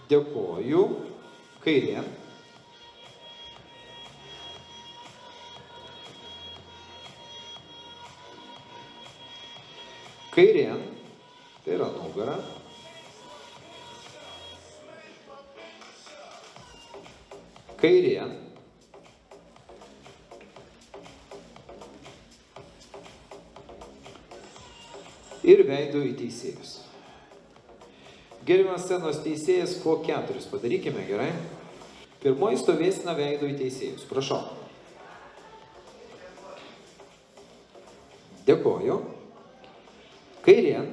Dėkoju. Kairė. Kairė. Tai yra nugara. Kairė. Ir veidu į teisėjus. Gerbiamas scenos teisėjas, po 4 padarykime, gerai? Pirmoji stovėsena veidu į teisėjus. Prašau. Dėkoju. Kairė.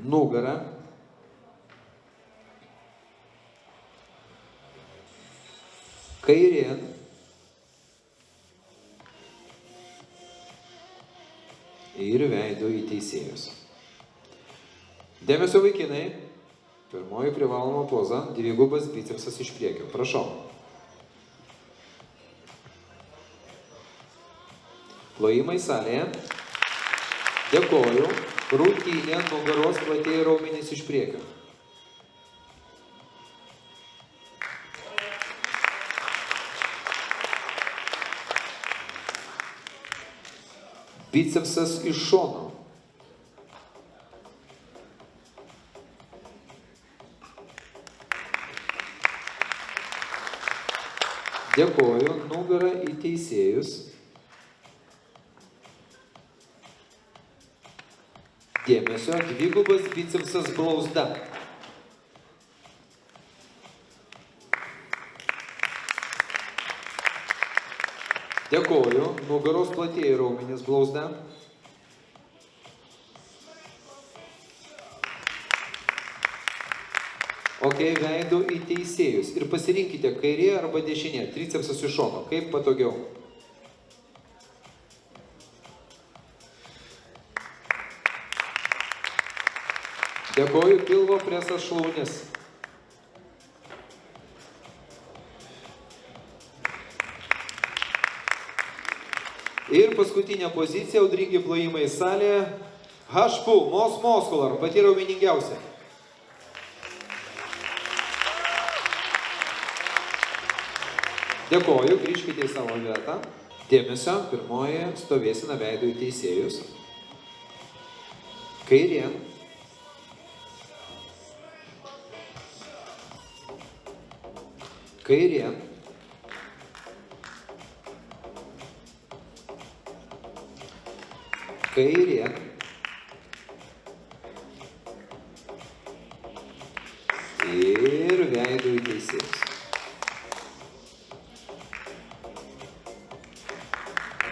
Nugara. Kairė. Ir veidu į teisėjus. Dėmesio vaikinai. Pirmoji privaloma poza. Dvigubas bicepsas iš priekio. Prašau. Plojimai salėje. Dėkoju. Krūtinė, nugaros platieji raumenys iš priekio. Bicepsas iš šono. Dėkoju. Nugara į teisėjus. Dėmesio. Dvigubas bicepsas blauzda. Dėkoju. Nugaros platieji raumenys blauzda. Ok, veidu į teisėjus. Ir pasirinkite kairė arba dešinė. Tricepsas iš šono. Kaip patogiau. Dėkoju. Pilvo presas šlaunis. Ir paskutinė pozicija, audringi plojimai salėje. Hašpų, mos muskular, pati raumeningiausia. Dėkoju, grįžkite į savo vietą. Dėmesio, pirmoji stovėsena veidu į teisėjus. Kairė. Kairė. Kairė. Ir veidu į teisėjus.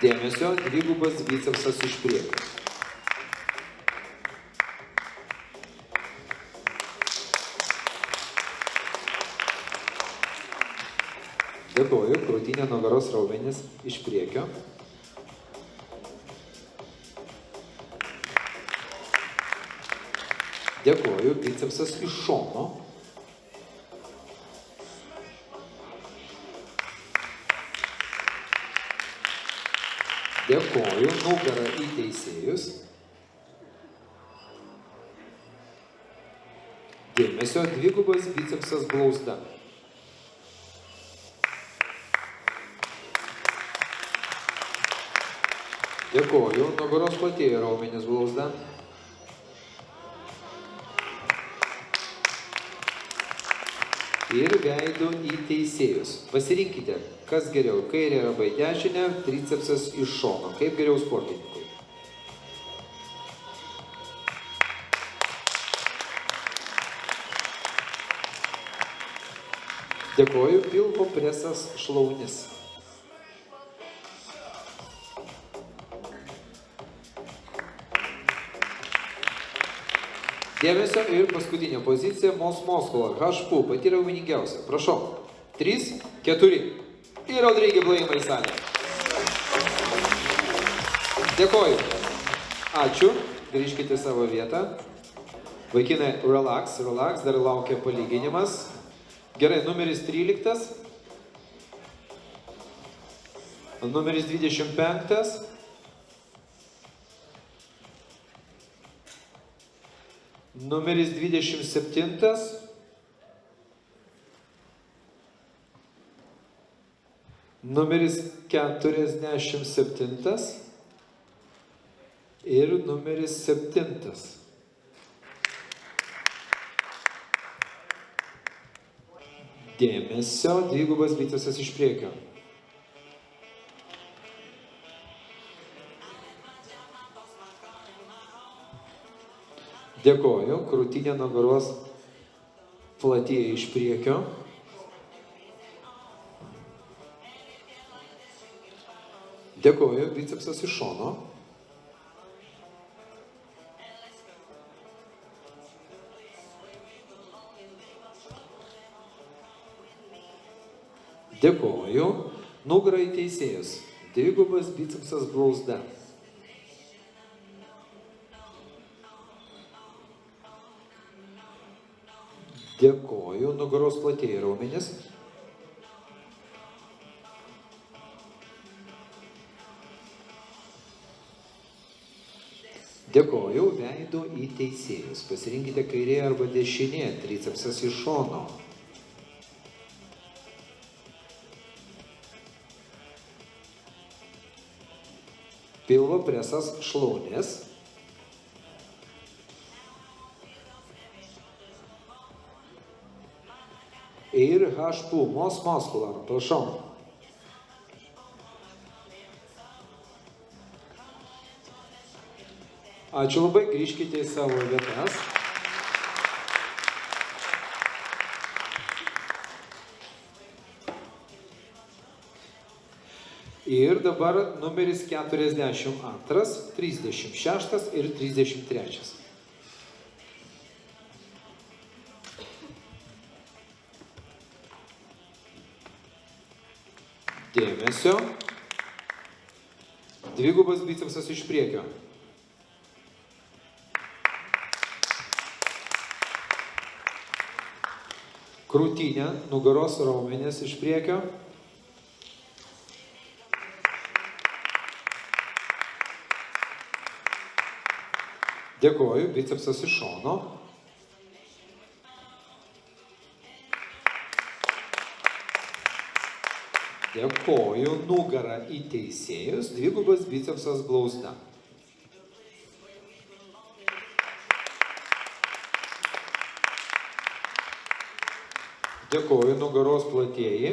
Dėmesio, dvigubas bicepsas iš priekio. Dėkoju, krūtinė, nugaros raumenys iš priekio. Dėkoju, bicepsas iš šono. Dėkoju, nugara į teisėjus. Dėmesio, dvigubas bicepsas blauzda. Dėkoju, nugaros platieji raumenys blauzda. Ir veidu į teisėjus. Pasirinkite, kas geriau, kairė arba į dešinę, tricepsas iš šono. Kaip geriau sportininkui. Dėkoju, pilvo presas šlaunis. Dėmesio ir paskutinė pozicija, mos muskular, hašpų, pati raumeningiausia. Prašau. 3, 4. Ir audringi plojimai salėje. Dėkoju. Ačiū. Grįžkite į savo vietą. Vaikinai, relax, relax, dar laukia palyginimas. Gerai, numeris 13. Numeris 25. Numeris 27. Numeris 47. Ir numeris 7. Dėmesio, dvigubas bicepsas iš priekio. Dėkoju, krūtinė nugaros platėja iš priekio. Dėkoju, bicepsas iš šono. Dėkoju, nugara į teisėjus. Dvigubas bicepsas blauzda. Dėkoju, nugaros platėja raumenis. Dėkoju, veido į teisėjus. Pasirinkite kairė arba dešinė, tricepsas iš šono. Pilvo presas šlaunės. Ir H pulmos muscular, prašau. Ačiū labai, grįžkite į savo vietas. Ir dabar numeris 42, 36 ir 33. Dėmesio. Dvigubas bicepsas iš priekio. Krūtinė, nugaros raumenės iš priekio. Dėkoju, bicepsas iš šono. Dėkoju, nugara į teisėjus, dvigubas bicepsas blauzda. Dėkoju, nugaros platėji.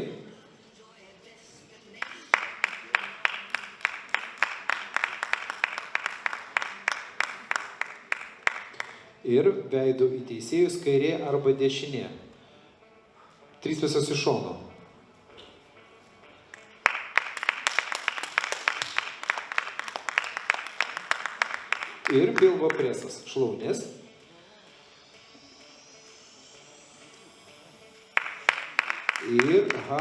Ir veido į teisėjus kairė arba dešinė. Tricepsas iš šono. Ir pilvo presas šlaunės. Ir H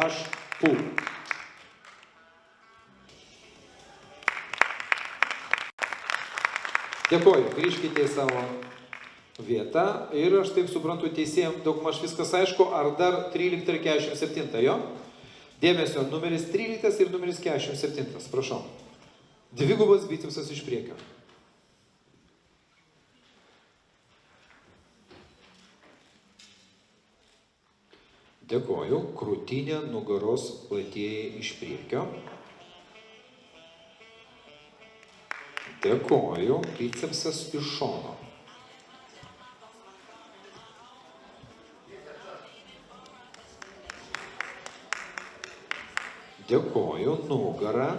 pul. Dėkoju, grįžkite į savo vietą. Ir aš taip suprantu, teisėjams daugmaž viskas aišku, ar dar 13 ir 47, jo? Dėmesio, numeris 13 ir numeris 47, prašau. Dvigubas bicepsas iš priekio. Dėkoju, krūtinė nugaros platėja iš priekio. Dėkoju, bicepsas iš šono. Dėkoju, nugara.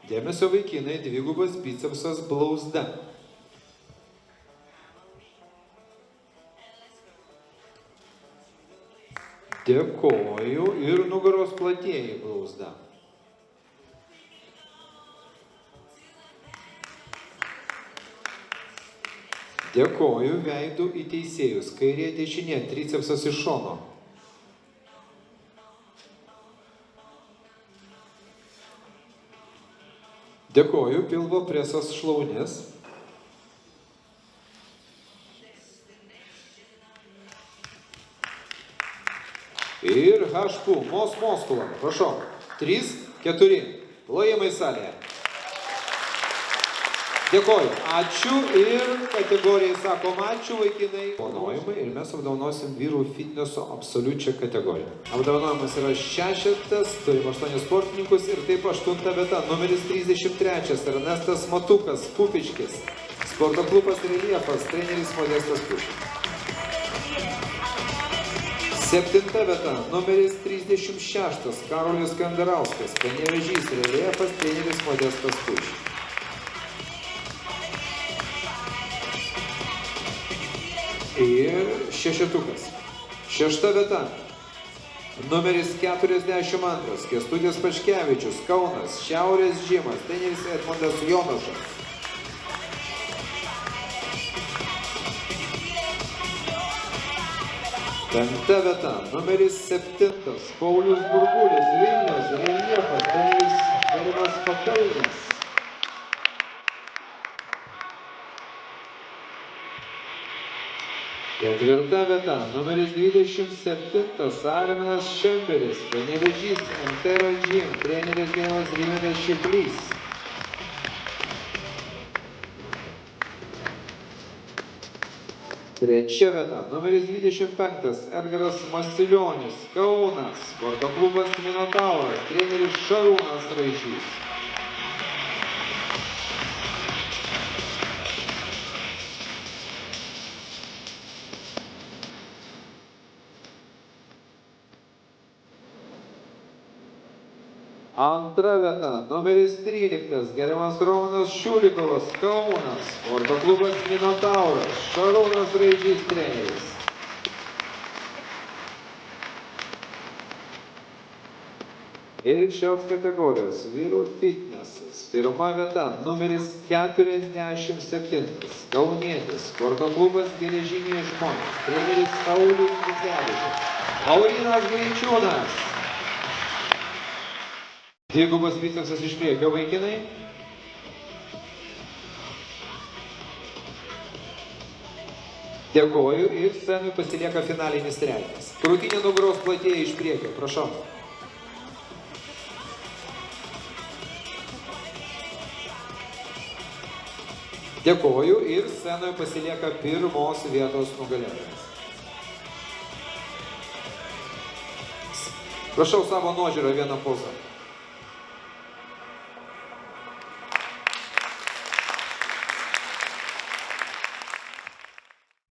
Dėmesio vaikinai, dvigubas bicepsas blauzda. Dėkoju ir nugaros platėja blauzda. Dėkoju, veidu į teisėjus. Kairė dešinė, tricepsas iš šono. Dėkoju, pilvo presas šlaunės. Ir H pulmos muscular. Prašau. 3, 4. Plojimai salėje. Dėkoju. Ačiū ir kategorijai sakom ačiū vaikinai. Apdovanojimai ir mes apdovanosim vyrų fitneso absoliučią kategoriją. Apdovanojimas yra 6, turim 8 sportininkus ir taip 8 vieta. Numeris 33 Ernestas Matukas, Pupičkis. Sporto klubas Reljefas, treneris Modestas Pupičkis. 7 vieta. Numeris 36 Karolis Kandarauskas, Panevėžys, Reljefas, treneris Modestas Pupičkis. Ir 6. 6 vieta. Numeris 42 Kęstutis Paškevičius, Kaunas, Šiaurės Žimas, treneris Edmundas Jonašas. 5 vieta. Numeris 7 Paulius Burbulis, Vilnius, Reljefas, treneris Erimas Pakalnis. 4 vieta. Numeris 27 Arminas Šemberis, Panevėžys, Entero Gym, treneris Gėlas Rimvydas Šiplys. 3 vieta. Numeris 25 Edgaras Masilionis, Kaunas, sporto klubas Minotauras, treneris Šarūnas Raišys. 2 vieta. Numeris 13 Gerimas Romanas Šulikovas, Kaunas, sporto klubas Minotauras, Šarūnas Raišys treneris. Ir šios kategorijos vyrų fitnesas. 1 vieta. Numeris 47 Kaunietis, sporto klubas Geležiniai žmonės, treneris Paulius Bukevičius. Laurynas Greičiūnas. Dvigubas bicepsas iš priekio vaikinai. Dėkoju ir scenui pasilieka finalinis trejetas. Krūtinė nugaros platėja iš priekio, prašau. Dėkoju ir scenoje pasilieka pirmos vietos nugalėtojas. Prašau savo nuožiūrą vieną pozą.